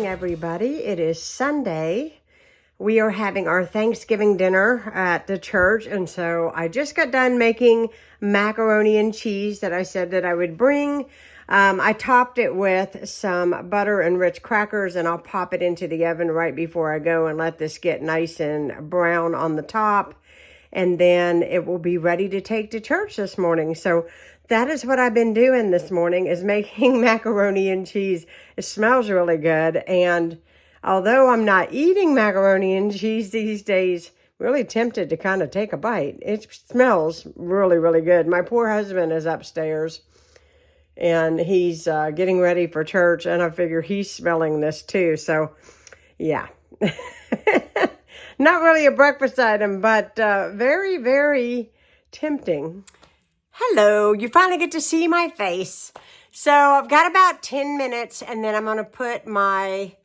everybody. It is Sunday. We are having our Thanksgiving dinner at the church, and so I just got done making macaroni and cheese that I said that I would bring. I topped it with some butter and rich crackers, and I'll pop it into the oven right before I go and let this get nice and brown on the top, and then it will be ready to take to church this morning. So that is what I've been doing this morning, is making macaroni and cheese. It smells really good, and although I'm not eating macaroni and cheese these days, really tempted to kind of take a bite. It smells really, really good. My poor husband is upstairs, and he's getting ready for church, and I figure he's smelling this too. So, yeah. Not really a breakfast item, but very, very tempting. Hello, you finally get to see my face. So I've got about 10 minutes, and then I'm going to put my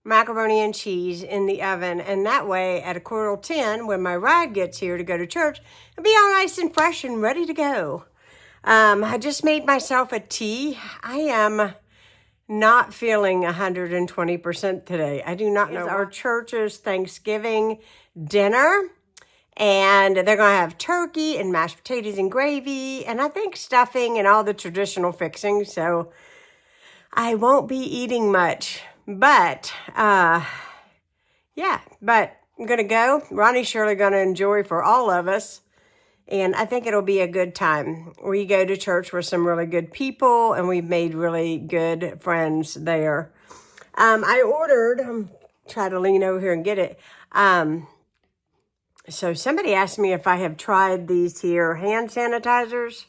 macaroni and cheese in the oven. And that way, at 9:45, when my ride gets here to go to church, it'll be all nice and fresh and ready to go. I just made myself a tea. I am not feeling 120% today. I do not know. It's our church's Thanksgiving dinner. And they're going to have turkey and mashed potatoes and gravy, and I think stuffing and all the traditional fixings. So I won't be eating much. But, yeah, but I'm going to go. Ronnie's surely going to enjoy for all of us. And I think it'll be a good time. We go to church with some really good people, and we've made really good friends there. I ordered, try to lean over here and get it. So somebody asked me if I have tried these here hand sanitizers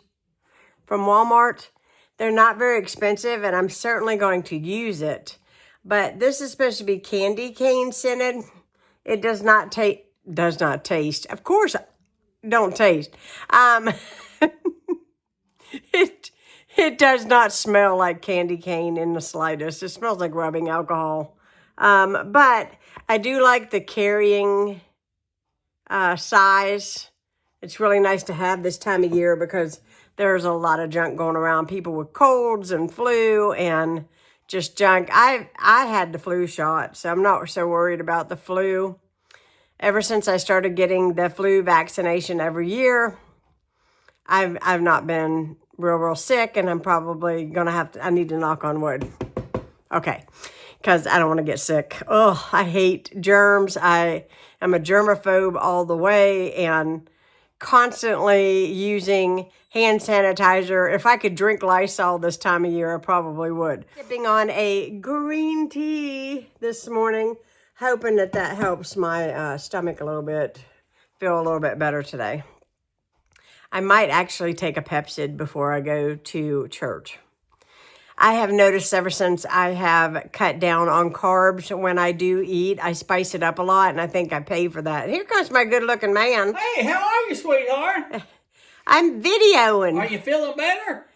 from Walmart. They're not very expensive, and I'm certainly going to use it. But this is supposed to be candy cane scented. It does not taste. Of course, don't taste. It does not smell like candy cane in the slightest. It smells like rubbing alcohol. But I do like the carrying size. It's really nice to have this time of year because there's a lot of junk going around. People with colds and flu and just junk. I had the flu shot, so I'm not so worried about the flu. Ever since I started getting the flu vaccination every year, I've not been real sick, and I'm probably gonna I need to knock on wood. Okay. Because I don't want to get sick. Oh, I hate germs. I am a germaphobe all the way, and constantly using hand sanitizer. If I could drink Lysol this time of year, I probably would. Sipping on a green tea this morning, hoping that helps my stomach a little bit, feel a little bit better today. I might actually take a Pepsid before I go to church. I have noticed ever since I have cut down on carbs, when I do eat, I spice it up a lot, and I think I pay for that. Here comes my good-looking man. Hey, how are you, sweetheart? I'm videoing. Are you feeling better?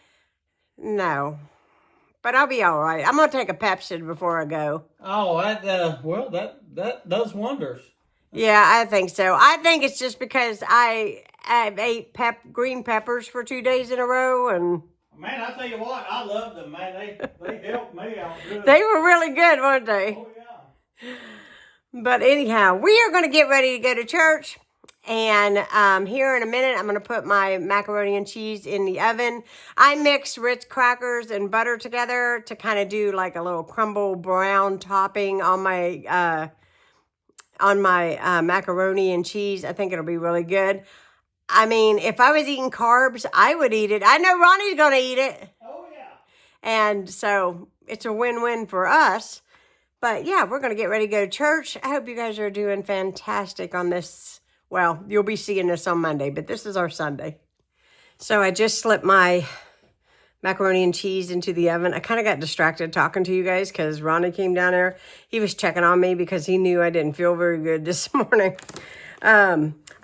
No, but I'll be all right. I'm going to take a Pepsid before I go. Oh, that does wonders. Yeah, I think so. I think it's just because I ate green peppers for 2 days in a row, and... Man, I tell you what, I love them, man. They helped me out good. They were really good, weren't they? Oh, yeah. But anyhow, we are going to get ready to go to church. And here in a minute, I'm going to put my macaroni and cheese in the oven. I mixed rich crackers and butter together to kind of do like a little crumble brown topping on my macaroni and cheese. I think it'll be really good. I mean, if I was eating carbs, I would eat it. I know Ronnie's going to eat it. Oh, yeah. And so it's a win-win for us. But yeah, we're going to get ready to go to church. I hope you guys are doing fantastic on this. Well, you'll be seeing this on Monday, but this is our Sunday. So I just slipped my macaroni and cheese into the oven. I kind of got distracted talking to you guys because Ronnie came down there. He was checking on me because he knew I didn't feel very good this morning.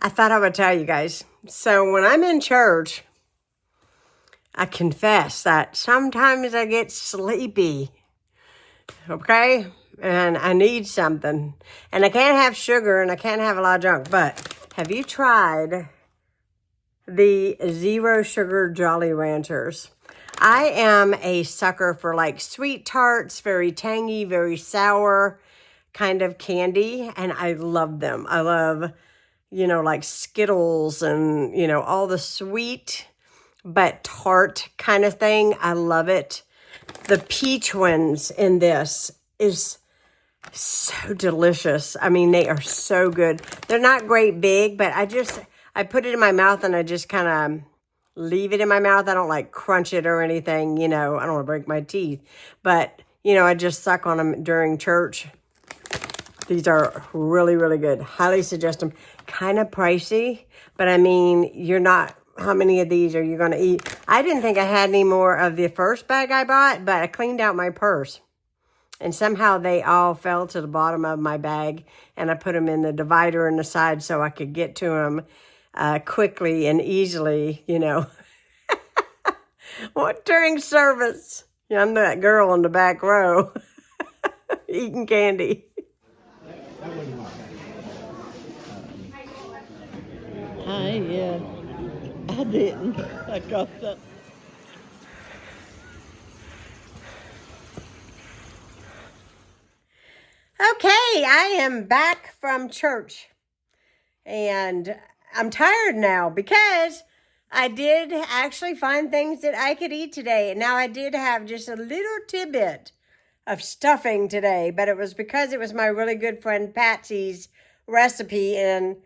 I thought I would tell you guys. So when I'm in church, I confess that sometimes I get sleepy. Okay? And I need something. And I can't have sugar and I can't have a lot of junk. But have you tried the 0 sugar Jolly Ranchers? I am a sucker for like sweet tarts, very tangy, very sour kind of candy, and I love them. I love, like Skittles and, all the sweet but tart kind of thing. I love it. The peach ones in this is so delicious. I mean, they are so good. They're not great big, but I put it in my mouth and I just kind of leave it in my mouth. I don't like crunch it or anything, I don't want to break my teeth. But, I just suck on them during church. These are really, really good. Highly suggest them. Kind of pricey, but I mean, how many of these are you going to eat? I didn't think I had any more of the first bag I bought, but I cleaned out my purse. And somehow they all fell to the bottom of my bag, and I put them in the divider in the side so I could get to them quickly and easily, What during service? Yeah, I'm that girl in the back row eating candy. I didn't. I got that. Okay, I am back from church, and I'm tired now because I did actually find things that I could eat today. Now, I did have just a little tidbit of stuffing today, but it was because it was my really good friend Patsy's recipe, and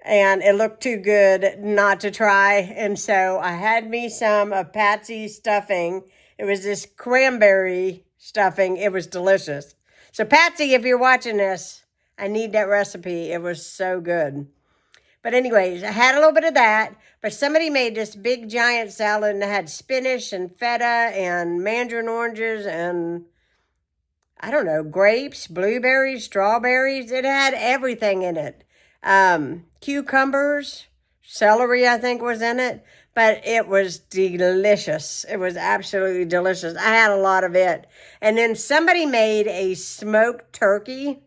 it looked too good not to try. And so I had me some of Patsy's stuffing. It was this cranberry stuffing. It was delicious. So Patsy, if you're watching this, I need that recipe. It was so good. But anyways, I had a little bit of that, but somebody made this big giant salad and it had spinach and feta and mandarin oranges and I don't know, grapes, blueberries, strawberries. It had everything in it. Cucumbers, celery, I think was in it, but it was delicious. It was absolutely delicious. I had a lot of it. And then somebody made a smoked turkey,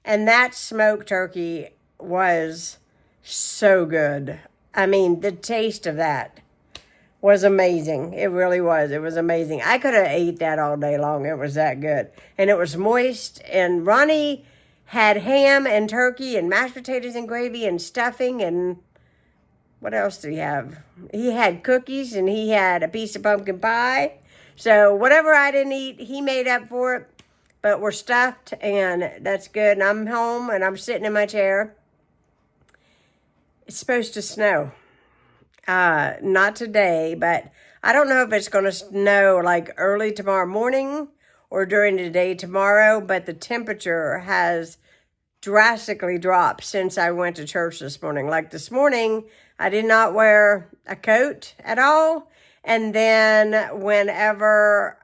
and that smoked turkey was so good. I mean, the taste of that was amazing. It really was. It was amazing. I could have ate that all day long. It was that good. And it was moist. And Ronnie had ham and turkey and mashed potatoes and gravy and stuffing. And what else did he have? He had cookies and he had a piece of pumpkin pie. So whatever I didn't eat, he made up for it. But we're stuffed and that's good. And I'm home and I'm sitting in my chair. It's supposed to snow. Not today, but I don't know if it's going to snow like early tomorrow morning or during the day tomorrow, but the temperature has drastically dropped since I went to church this morning. Like this morning, I did not wear a coat at all. And then whenever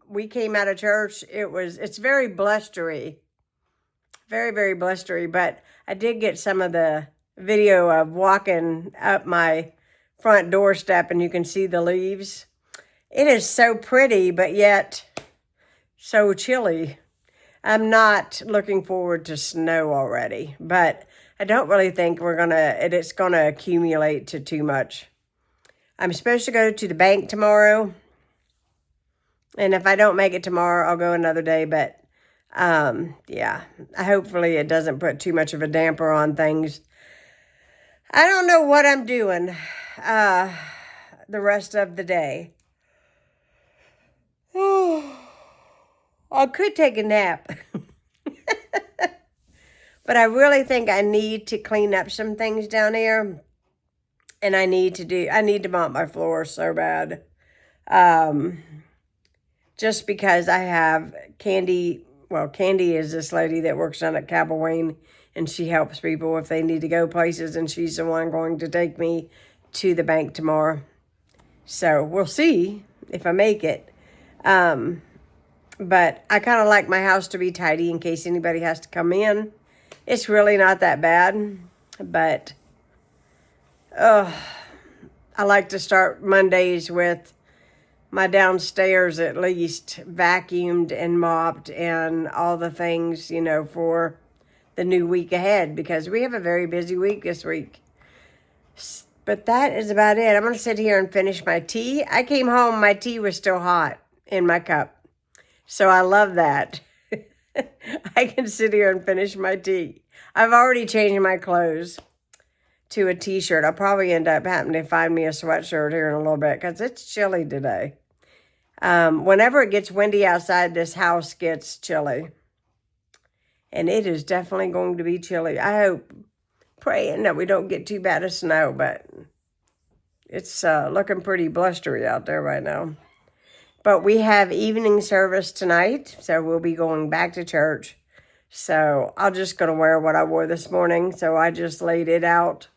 we came out of church, it's very blustery. Very, very blustery, but I did get some of the video of walking up my front doorstep and you can see the leaves. It is so pretty, but yet so chilly. I'm not looking forward to snow already, but I don't really think it's gonna accumulate to too much. I'm supposed to go to the bank tomorrow, and if I don't make it tomorrow, I'll go another day, but yeah, hopefully it doesn't put too much of a damper on things. I don't know what I'm doing the rest of the day. I could take a nap. But I really think I need to clean up some things down here. And I need to mop my floor so bad. Just because I have Candy. Well, Candy is this lady that works down at Cabell Wayne, and she helps people if they need to go places, and she's the one going to take me to the bank tomorrow. So we'll see if I make it. But I kind of like my house to be tidy in case anybody has to come in. It's really not that bad, but I like to start Mondays with my downstairs at least vacuumed and mopped and all the things, for the new week ahead, because we have a very busy week this week. But that is about it. I'm going to sit here and finish my tea. I came home, my tea was still hot in my cup. So I love that. I can sit here and finish my tea. I've already changed my clothes to a t-shirt. I'll probably end up having to find me a sweatshirt here in a little bit because it's chilly today. Whenever it gets windy outside, this house gets chilly. And it is definitely going to be chilly. I hope, praying that we don't get too bad of snow, but it's looking pretty blustery out there right now. But we have evening service tonight, so we'll be going back to church. So I'm just going to wear what I wore this morning. So I just laid it out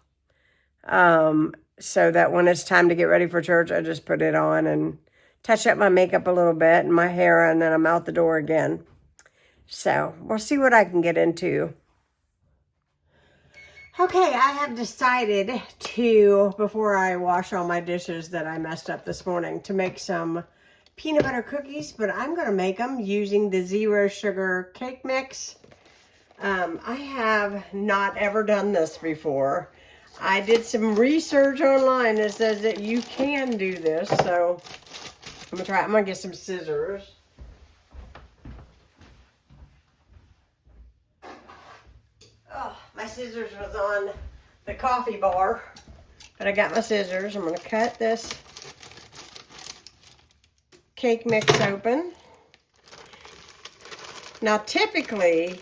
so that when it's time to get ready for church, I just put it on and touch up my makeup a little bit and my hair, and then I'm out the door again. So we'll see what I can get into. Okay, I have decided to, before I wash all my dishes that I messed up this morning, to make some peanut butter cookies, but I'm going to make them using the zero sugar cake mix. I have not ever done this before. I did some research online that says that you can do this, so I'm going to try. I'm going to get some scissors. Oh, my scissors was on the coffee bar, but I got my scissors. I'm going to cut this cake mix open. Now, typically,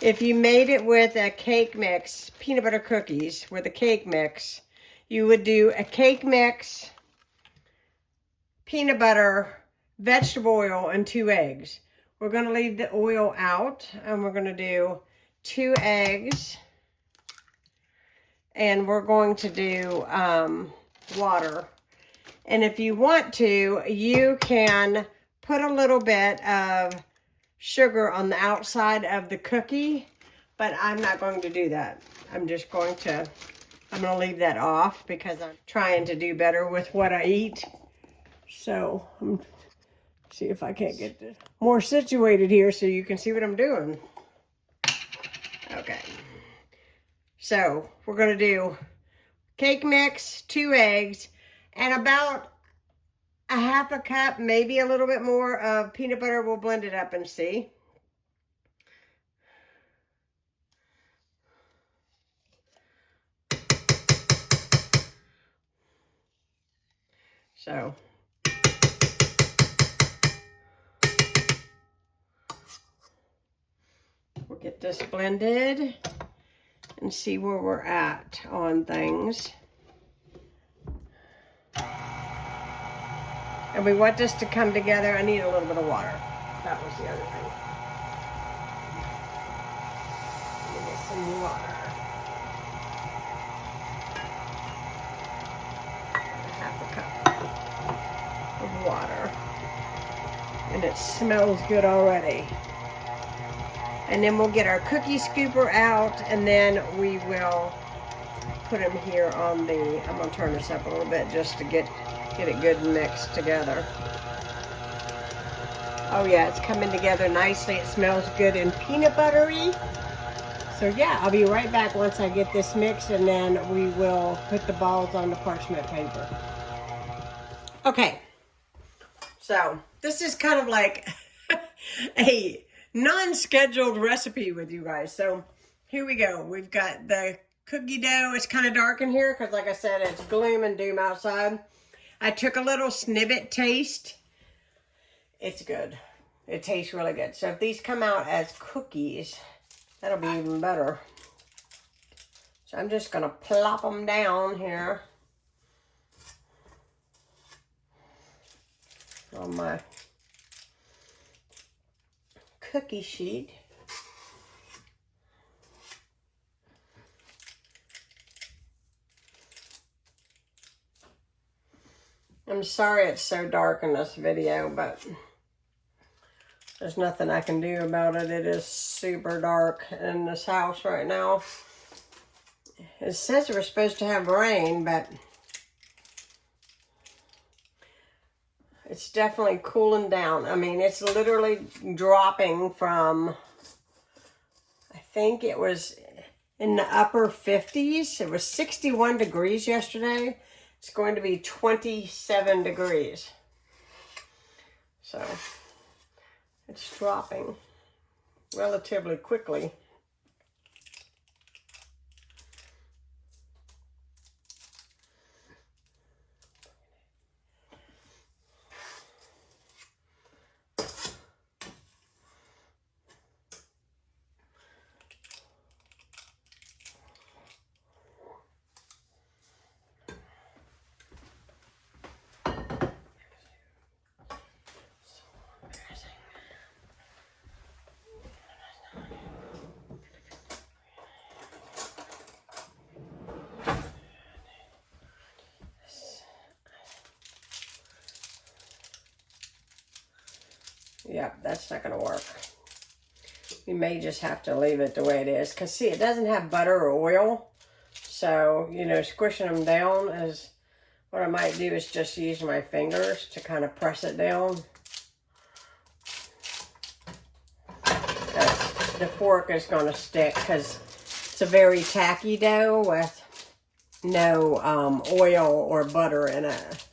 if you made it with a cake mix, peanut butter cookies with a cake mix, you would do a cake mix, peanut butter, vegetable oil, and 2 eggs. We're going to leave the oil out, and we're going to do 2 eggs, and we're going to do water. And if you want to, you can put a little bit of sugar on the outside of the cookie, but I'm not going to do that. I'm going to leave that off because I'm trying to do better with what I eat. So see if I can't get this more situated here so you can see what I'm doing. Okay. So we're going to do cake mix, 2 eggs, and about a 1/2 cup, maybe a little bit more of peanut butter. We'll blend it up and see. So we'll get this blended and see where we're at on things. And we want this to come together. I need a little bit of water. That was the other thing. Let me get some water. 1/2 cup of water. And it smells good already. And then we'll get our cookie scooper out, and then we will put them here on the, I'm going to turn this up a little bit just to get it good and mixed together. Oh yeah, it's coming together nicely. It smells good and peanut buttery. So yeah, I'll be right back once I get this mixed, and then we will put the balls on the parchment paper. Okay, so this is kind of like a non-scheduled recipe with you guys. So here we go. We've got the cookie dough. It's kind of dark in here because, like I said, it's gloom and doom outside. I took a little snippet taste. It's good. It tastes really good. So if these come out as cookies, that'll be even better. So I'm just going to plop them down here on my cookie sheet. I'm sorry it's so dark in this video, but there's nothing I can do about it. It is super dark in this house right now. It says we're supposed to have rain, but it's definitely cooling down. I mean, it's literally dropping from, I think it was in the upper 50s. It was 61 degrees yesterday. It's going to be 27 degrees. So it's dropping relatively quickly. Yep, that's not going to work. You may just have to leave it the way it is. Because, see, it doesn't have butter or oil. So, you know, squishing them down is what I might do is just use my fingers to kind of press it down. The fork is going to stick because it's a very tacky dough with no oil or butter in it.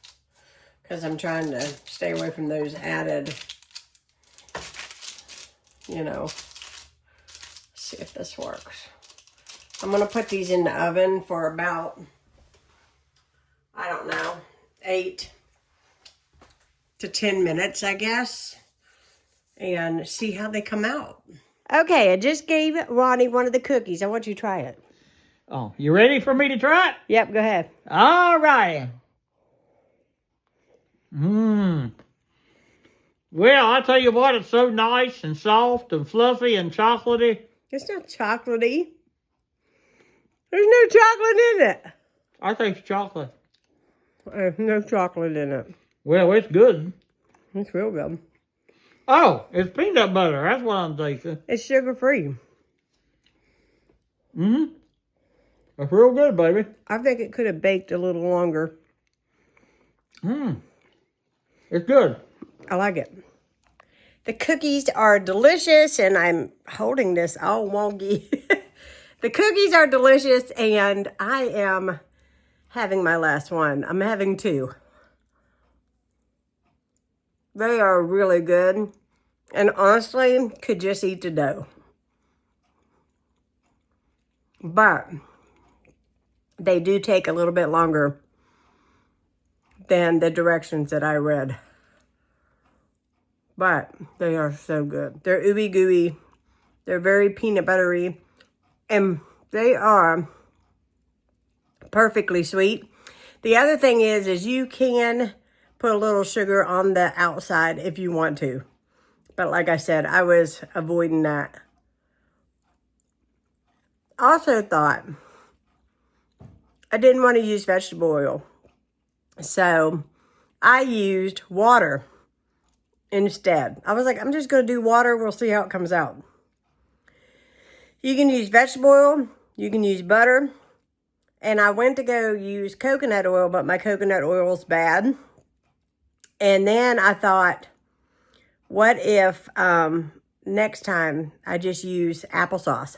Because I'm trying to stay away from those added, you know. See if this works. I'm going to put these in the oven for about, I don't know, 8 to 10 minutes, I guess. And see how they come out. Okay, I just gave Ronnie one of the cookies. I want you to try it. Oh, you ready for me to try it? Yep, go ahead. All righty. Well, I tell you what, it's so nice and soft and fluffy and chocolatey. It's not chocolatey. There's no chocolate in it. I think it's chocolate. There's no chocolate in it. Well, it's good. It's real good. Oh, it's peanut butter. That's what I'm thinking. It's sugar-free. It's real good, baby. I think it could have baked a little longer. It's good. I like it. The cookies are delicious, and I'm holding this all wonky. The cookies are delicious, and I am having my last one. I'm having 2. They are really good, and honestly, could just eat the dough. But they do take a little bit longer than the directions that I read. But they are so good. They're ooey gooey. They're very peanut buttery. And they are perfectly sweet. The other thing is you can put a little sugar on the outside if you want to. But like I said, I was avoiding that. Also thought I didn't want to use vegetable oil. So I used water instead. I was like, I'm just going to do water. We'll see how it comes out. You can use vegetable oil. You can use butter. And I went to go use coconut oil, but my coconut oil is bad. And then I thought, what if next time I just use applesauce?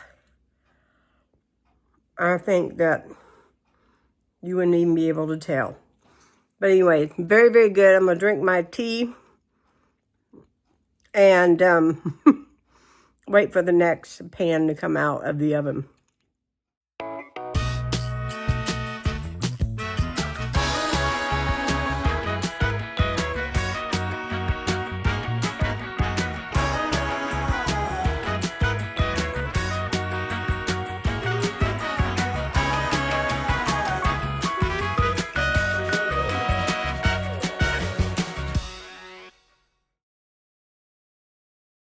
I think that you wouldn't even be able to tell. But anyway, very, very good. I'm going to drink my tea and wait for the next pan to come out of the oven.